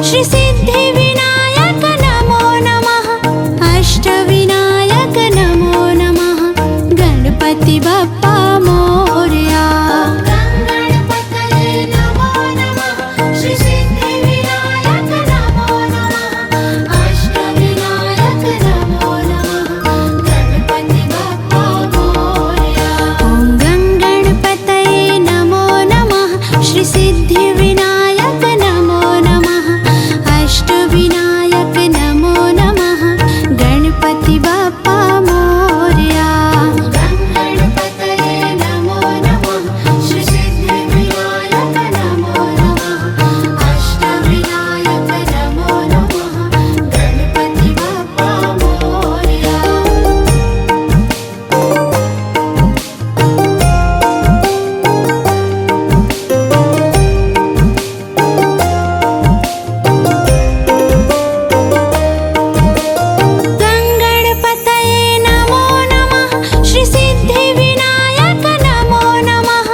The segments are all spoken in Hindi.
श्री सिद्धिविनायक नमो नमः। अष्टविनायक नमो नमः। गणपति बप्पा मोरया। गणपतये नमो नमः। श्री सिद्धिविनायक नमो नमः। अष्टविनायक नमो नमः। गणपति बप्पा मोरया। ॐ गणपतये नमो नमः। श्री सिद्धिविनायक नमो नमः। अष्टविनायक नमो नमः। गणपति बप्पा मोरया। गणपतये नमो नमः। श्री सिद्धिविनायक नमो नमः। अष्टविनायक नमो नमः। गणपति बप्पा मोरया। गणपतये नमो नमः। श्री सिद्धिविनायक नमो नमः।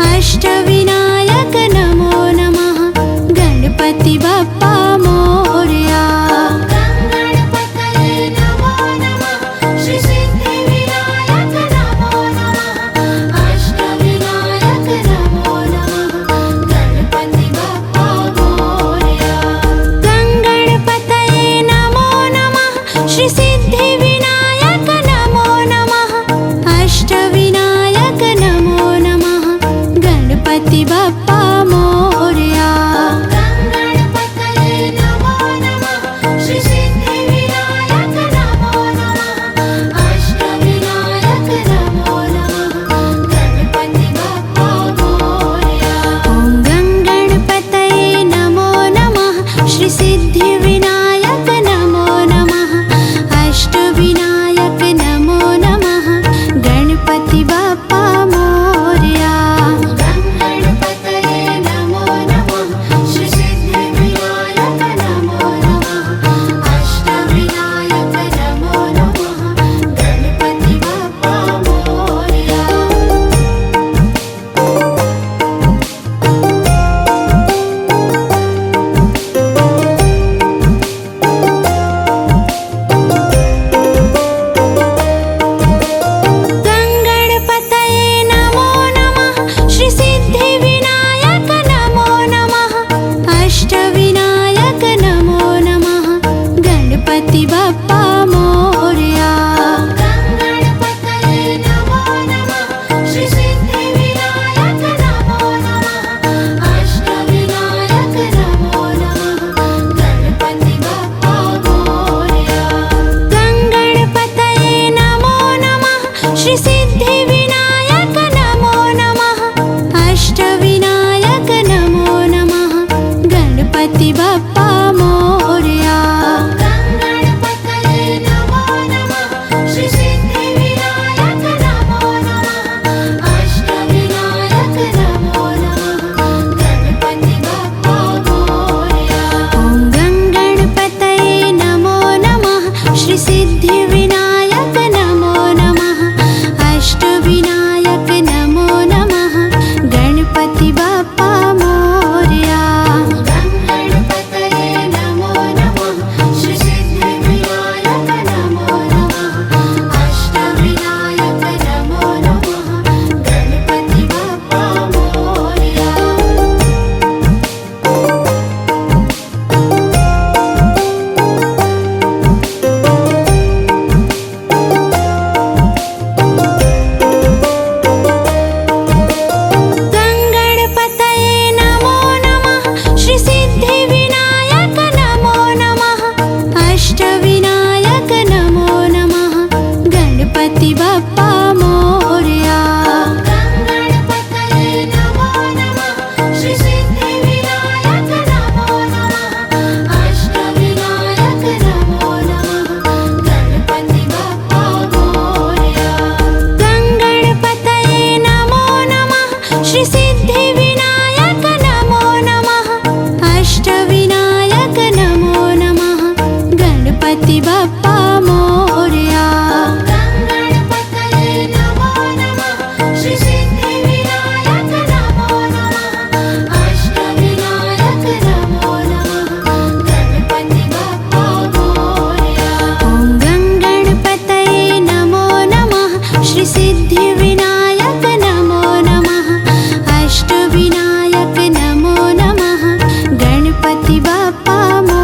अष्टविनायक नमो नमः। गणपति बप्पा मोरया। गणपतये नमो नमः। श्री सिद्धिविनायक नमो नमः। अष्टविनायक नमो नमः। गणपति बप्पा मोरया। गणपतये नमो नमः। श्री सिद्धिविनायक नमो नमः। अष्टविनायक नमो नमः। गणपति बप्पा मोरया। गणपतये नमो नमः। श्री सिद्धिविनायक नमो नमः। अष्टविनायक नमो नमः। गणपति बप्पा मोरया। ॐ गणपतये नमो नमः। श्री सिद्धिविनायक नमो नमः। अष्टविनायक नमो नमः। गणपति बप्पा मोरया। गणपतये नमो नमः। श्री सिद्धिविनायक नमो नमः। अष्टविनायक नमो नमः। गणपति बप्पा मोरया। गणपतये नमो नमः। श्री सिद्धिविनायक नमो नमः। अष्टविनायक नमो नमः। गणपति बप्पा मोरया। गणपतये नमो नमः। श्री सिद्धिविनायक नमो नमः। अष्टविनायक नमो नमः। गणपति बप्पा मोरया। गणपतये नमो नमः। श्री सिद्धिविनायक नमो नमः। अष्टविनायक नमो नमः। गणपति बप्पा मोरया। गणपतये नमो नमः। श्री सिद्धिविनायक नमो नमः। अष्टविनायक नमो नमः। गणपति बप्पा मोरया। ॐ गणपतये नमो नमः। श्री सिद्धिविनायक नमो नमः। अष्टविनायक नमो नमः। गणपति बप्पा मोरया। गणपतये नमो नमः। श्री सिद्धिविनायक नमो नमः। अष्टविनायक नमो नमः। गणपति बप्पा मोरया। गणपतये नमो नमः। श्री सिद्धिविनायक नमो नमः। अष्टविनायक नमो नमः। गणपति बप्पा मोरया। गणपतये नमो नमः। श्री सिद्धिविनायक नमो नमः। अष्टविनायक नमो नमः। गणपति बप्पा मोरया। गणपतये नमो नमः। श्री सिद्धिविनायक नमो नमः। अष्टविनायक नमो नमः। गणपति बप्पा मोरया। गणपतये नमो नमः। श्री सिद्धिविनायक नमो नमः। अष्टविनायक नमो नमः। बाप्पा